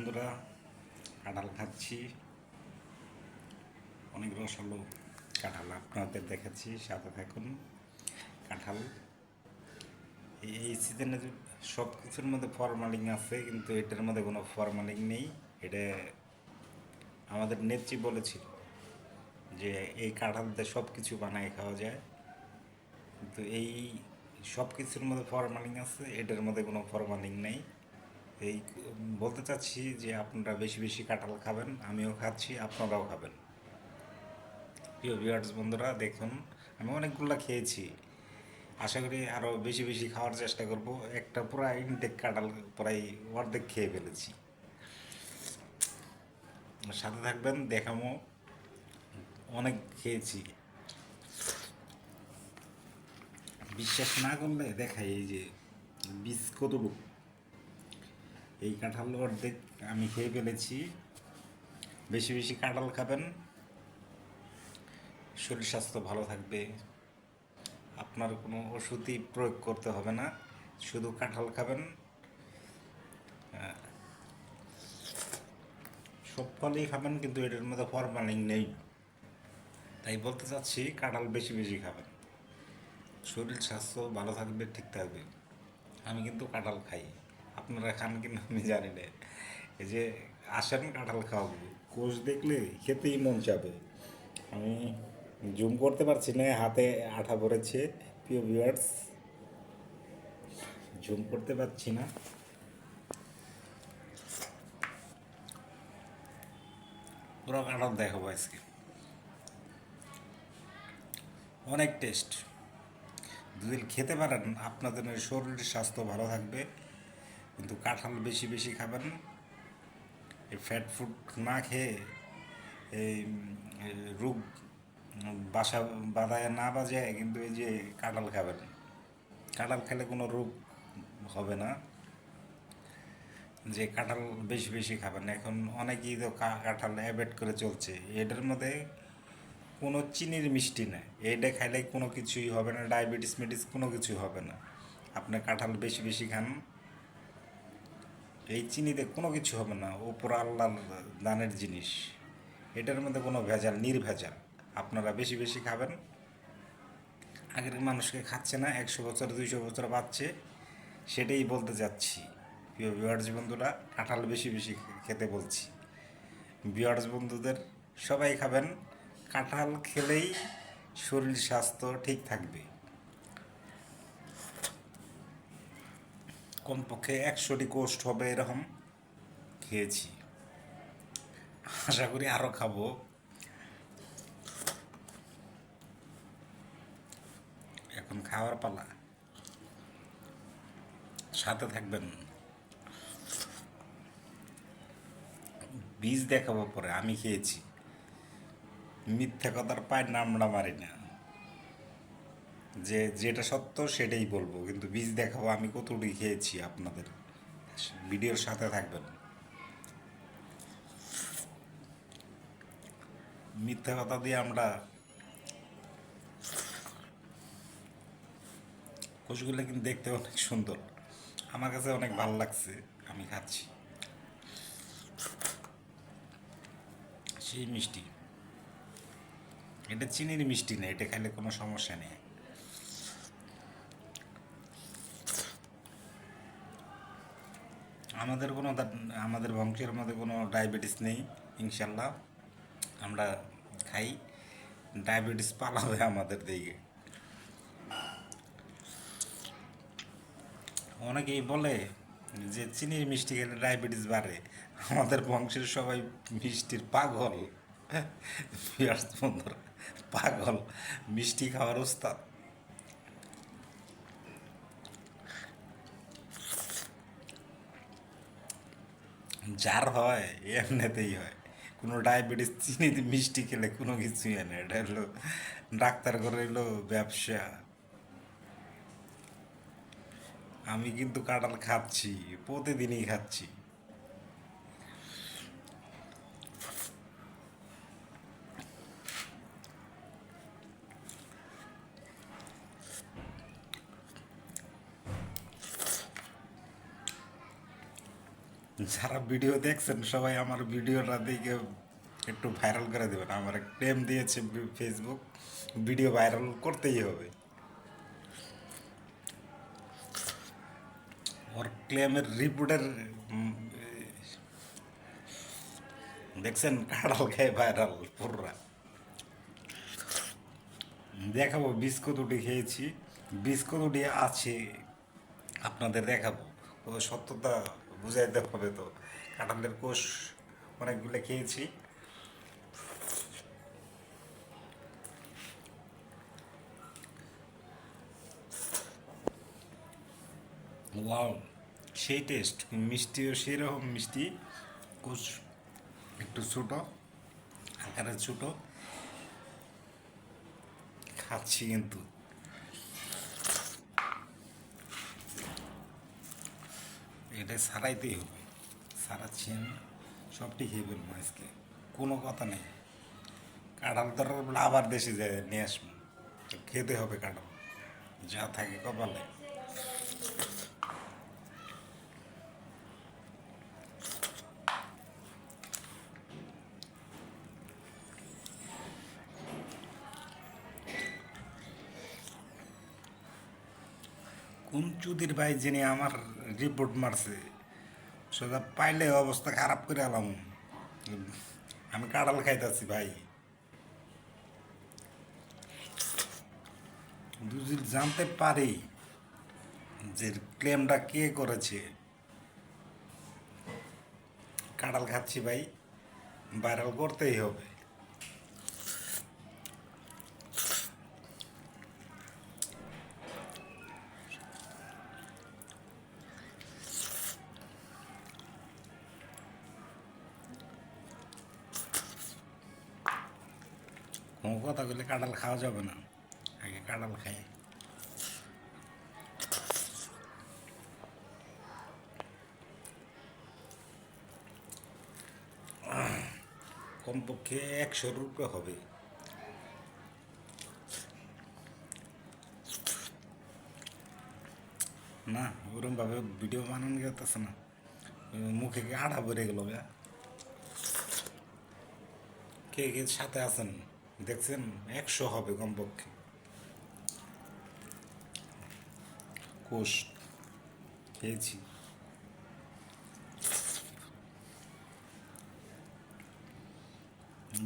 বন্ধুরা, কাঁঠাল খাচ্ছি। অনেক রসালো কাঁঠাল আপনাদের দেখাচ্ছি, সাথে থাকুন। কাঁঠাল এই সিজনের সব কিছুর মধ্যে ফরমালিন আছে, কিন্তু এটার মধ্যে কোনো ফরমালিন নেই। এটা আমাদের নেত্রী বলেছিল যে এই কাঁঠাল দিয়ে সব কিছু বানায় খাওয়া যায়, কিন্তু এই সব কিছুর মধ্যে ফরমালিন আছে, এটার মধ্যে কোনো ফরমালিন নেই। এই বলতে চাচ্ছি যে আপনারা বেশি বেশি কাঁঠাল খাবেন, আমিও খাচ্ছি, আপনারাও খাবেন। প্রিয় ভিউয়ার্স বন্ধুরা, দেখুন আমি অনেকগুলো খেয়েছি, আশা করি আরও বেশি বেশি খাওয়ার চেষ্টা করব। একটা পুরা ইনটেক কাঁঠাল প্রায় অর্ধেক খেয়ে ফেলেছি। সাথে থাকবেন, দেখামো। অনেক খেয়েছি, বিশ্বাস না করলে দেখাই। এই যে বীজ কতটুকু, এই কাঁঠাল অর্ধেক আমি খেয়ে ফেলেছি। বেশি বেশি কাঁঠাল খাবেন, শরীর স্বাস্থ্য ভালো থাকবে। আপনার কোনো ওষুধই প্রয়োগ করতে হবে না, শুধু কাঁঠাল খাবেন। সব ফলই খাবেন, কিন্তু এটার মধ্যে ফরমালিন নেই। তাই বলতে চাচ্ছি, কাঁঠাল বেশি বেশি খাবেন, শরীর স্বাস্থ্য ভালো থাকবে, ঠিক থাকবে। আমি কিন্তু কাঁঠাল খাই, আপনারা খান কিনা আমি জানি না। এই যে আসেন, কাঁঠাল খাওয়াবো। কোষ দেখলে খেতেই মন চাবে। আমি জুম করতে পারছি না, হাতে আঠা পড়েছে। প্রিয় ভিউয়ার্স, জুম করতে পারছি না। পুরো কাঁঠাল দেখাবো আজকে। অনেক টেস্ট। যদি খেতে পারেন, আপনাদের শরীর স্বাস্থ্য ভালো থাকবে। কিন্তু কাঁঠাল বেশি বেশি খাবেন। এই ফ্যাট ফুড না খেয়ে, এই রোগ বাসা বাঁধায় না বাজায়, কিন্তু এই যে কাঁঠাল খাবেন। কাঁঠাল খেলে কোনো রোগ হবে না। যে কাঁঠাল বেশি বেশি খাবেন। এখন অনেকেই তো কাঁঠাল অ্যাভয়েড করে চলছে। এটার মধ্যে কোনো চিনির মিষ্টি নেই, এইটা খাইলে কোনো কিছুই হবে না, ডায়াবেটিস মেটিস কোনো কিছুই হবে না। আপনি কাঁঠাল বেশি বেশি খান, এই চিনিতে কোনো কিছু হবে না। ওপর আল্লাহ দানের জিনিস, এটার মধ্যে কোনো ভেজাল, নির্ভেজাল। আপনারা বেশি বেশি খাবেন। আগের মানুষকে খাচ্ছে না, 100 বছর 200 বছর বাঁচছে, সেটাই বলতে যাচ্ছি। প্রিয় ভিউয়ার্স বন্ধুরা, কাঁঠাল বেশি বেশি খেতে বলছি। ভিউয়ার্স বন্ধুদের, সবাই খাবেন। কাঁঠাল খেলেই শরীর স্বাস্থ্য ঠিক থাকবে। কমপক্ষে 100টি কোষ্ঠ হবে এরকম খেয়েছি, আশা করি আরও খাবো। এখন খাওয়ার পালা, সাথে থাকবেন। বীজ দেখাবো পরে, আমি খেয়েছি। মিথ্যা কথার পায়ের নামড়া মারি না, যে যেটা সত্য সেটাই বলবো, কিন্তু বীজ দেখাবো আমি কতটুকু খেয়েছি আপনাদের। ভিডিওর সাথে থাকবেন। মিথ্যা কথা দিয়ে আমরা, কোষগুলো কিন্তু দেখতে অনেক সুন্দর, আমার কাছে অনেক ভালো লাগছে, আমি খাচ্ছি। সেই মিষ্টি, এটা চিনির মিষ্টি না, এটা খাইলে কোনো সমস্যা নেই। আমাদের কোনো আমাদের বংশের মধ্যে কোনো ডায়াবেটিস নেই, ইনশাল্লাহ। আমরা খাই, ডায়াবেটিস পালাবে আমাদের দিকে। অনেকেই বলে যে চিনির মিষ্টি খেলে ডায়াবেটিস বাড়ে। আমাদের বংশের সবাই মিষ্টির পাগল। বিয়ার্স বন্ধুরা, পাগল, মিষ্টি খাওয়ার ওস্তাদ। যার হয় এমনিতেই হয়, কোনো ডায়াবেটিস চিনি মিষ্টি খেলে কোনো কিছুই হয় না। এটা হলো ডাক্তার করে হলো ব্যবসা। আমি কিন্তু কাঁঠাল খাচ্ছি, প্রতিদিনই খাচ্ছি। যারা ভিডিও দেখছেন সবাই আমার ভিডিওটা দেখে একটু ভাইরাল করে দেবেন। আমার ক্লেম দিয়েছে ফেসবুক, ভিডিও ভাইরাল করতেই হবে। ওর ক্লেমের রিপোর্টের দেখছেন কাঁড়াল খেয়ে ভাইরাল পুররা। দেখাবো বিস্কুট উঠে খেয়েছি, বিস্কুট উঠে আছে, আপনাদের দেখাবো। ও সত্যতা বুঝাইতে হবে তো। কাঁঠালের কোষ অনেকগুলো খেয়েছি। ওয়াও, সেই টেস্ট, মিষ্টিও সেরকম মিষ্টি। কোষ একটু ছোটো, আকারে ছোটো, খাচ্ছি কিন্তু এটা সারাইতেই হবে। সারাচ্ছি আমি, সবটি খেয়ে ফেলবো আজকে, কোনো কথা নেই। কাঁঠাল ধরার বলে আবার দেশে যায় নিয়ে আসবো, তো খেতে হবে কাঁঠাল, যা থাকে কপালে। কোন চুদির ভাই যিনি আমার রিপোর্ট মারছে, সোজা পাইলে অবস্থা খারাপ করে আলাম। আমি কাঁঠাল খাইতেছি ভাই, যদি জানতে পারি যে ক্লেমটা কে করেছে। কাঁঠাল খাচ্ছি ভাই, ভাইরাল করতেই হবে। কোনো কথা বলে কাঁঠাল খাওয়া যাবে না, আগে কাঁঠাল খাই। কমপক্ষে 100 রুপে হবে। না, ওরমভাবে ভিডিও বানানো যেতেছে না, মুখে কি আড়া ভরে গেল গা। কে কে সাথে আছেন দেখছেন, 100 হবে কমপক্ষে। কোষ খেয়েছি।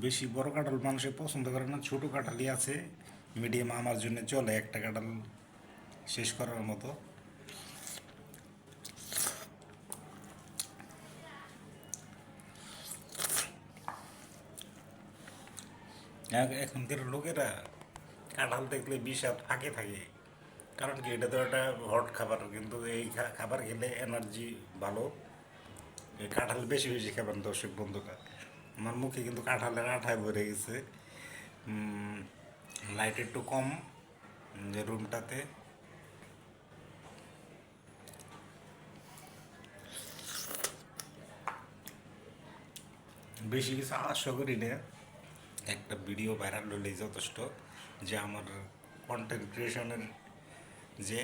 বেশি বড় কাঁঠাল মানুষে পছন্দ করে না, ছোটো কাঁঠালই আছে, মিডিয়াম আমার জন্য চলে, একটা কাঁঠাল শেষ করার মতো। এখনকার লোকেরা কাঁঠাল দেখলে বিষাদ ফাঁকে থাকে, কারণ কি এটা তো একটা হট খাবার, কিন্তু এই খাবার খেলে এনার্জি ভালো। এই কাঁঠাল বেশি বেশি খাবেন দর্শক বন্ধুরা। আমার মুখে কিন্তু কাঁঠালের আঠায় ভরে গেছে। লাইট একটু কম যে রুমটাতে। বেশি কিছু আশা করি না, একটা ভিডিও ভাইরাল হলেই যথেষ্ট, যে আমার কন্টেন্ট ক্রিয়েশনের যে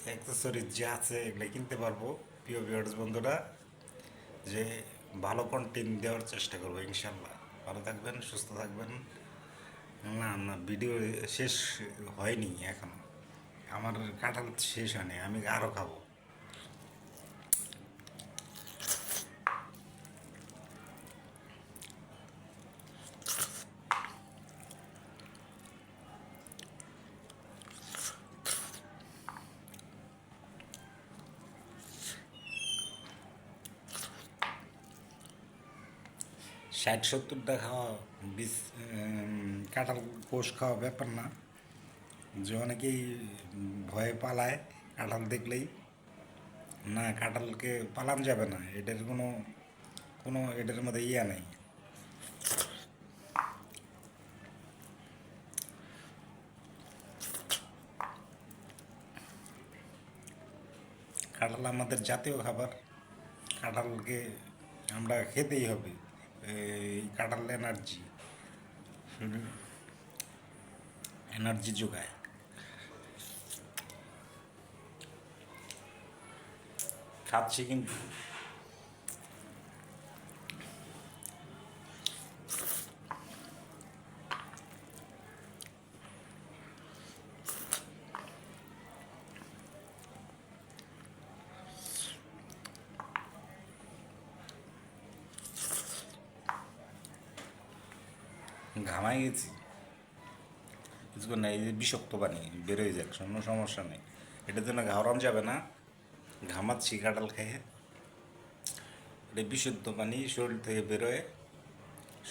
অ্যাক্সেসরিজ যে আছে এগুলো কিনতে পারবো। প্রিয় ভিউয়ার্স বন্ধুরা, যে ভালো কন্টেন্ট দেওয়ার চেষ্টা করবো ইনশাল্লাহ। ভালো থাকবেন, সুস্থ থাকবেন। না না, ভিডিও শেষ হয়নি এখনো, আমার কাঁঠাল শেষ হয়নি, আমি আরও খাবো। 60-70টা খাওয়া বিষ, কাঁঠাল কোষ খাওয়া ব্যাপার না। যে অনেকেই ভয়ে পালায় কাঁঠাল দেখলেই। না, কাঁঠালকে পালান যাবে না, এটার কোনো কোনো এটার মধ্যে ইয়া নেই। কাঁঠাল আমাদের জাতীয় খাবার, কাঁঠালকে আমরা খেতেই হবে। এই কাঁঠাল এনার্জি, এনার্জি যোগায়। খাচ্ছি কিন্তু ঘামাই গেছি কিছুক্ষণ না, এই যে বিষাক্ত পানি বেরোয় যাক, কোনো সমস্যা নেই, এটার জন্য ঘাওরান যাবে না। ঘামাচ্ছি কাঁঠাল খেয়ে, এটা বিশুদ্ধ পানি শরীর থেকে বেরোয়,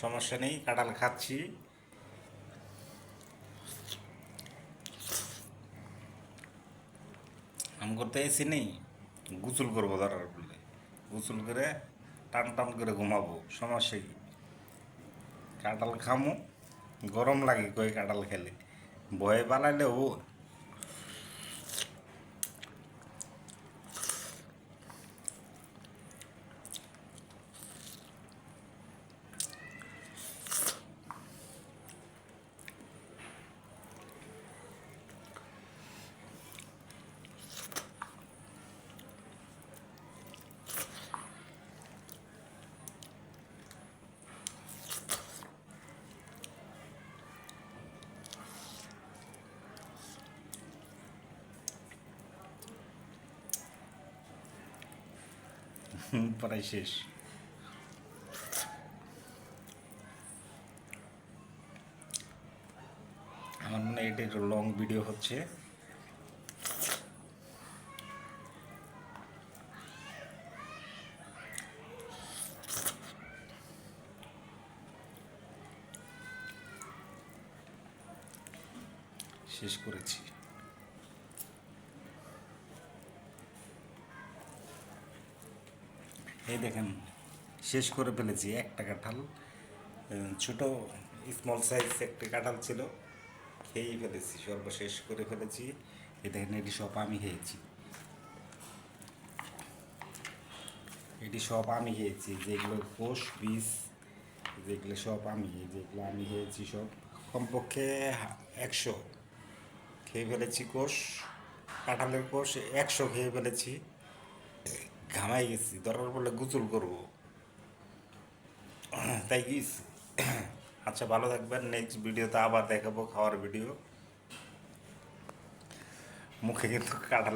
সমস্যা নেই, কাঁঠাল খাচ্ছি। আম করতে এসি নেই, গোসল করবো দরকার পড়লে, গোসল করে টান টান করে ঘুমাবো, সমস্যা কি? কাঁঠাল খামো, গরম লাগে কই কাঁঠাল খেলে, ভয়ে পালাইলেও। প্রায় শেষ। আমার মনে হয় এটা একটু লং ভিডিও হচ্ছে। শেষ করেছি। এই দেখেন, শেষ করে ফেলেছি একটা কাঁঠাল। ছোট স্মল সাইজ একটা কাঁঠাল ছিল, খেয়েই ফেলেছি, সর্বশেষ করে ফেলেছি। এই দেখেন, এটি সব আমি খেয়েছি, এটি সব আমি খেয়েছি, যেগুলো কোষ বীজ, যেগুলো সব আমি, যেগুলো আমি খেয়েছি সব কমপক্ষে 100 খেয়ে ফেলেছি কোষ, কাঁঠালের কোষ 100 খেয়ে ফেলেছি। ঘামাই গেছি, দরকার পড়লে গোসল করবো, তাই কি। আচ্ছা, ভালো থাকবেন, নেক্সট ভিডিওতে আবার দেখাবো খাওয়ার ভিডিও। মুখে কিন্তু কাঁঠাল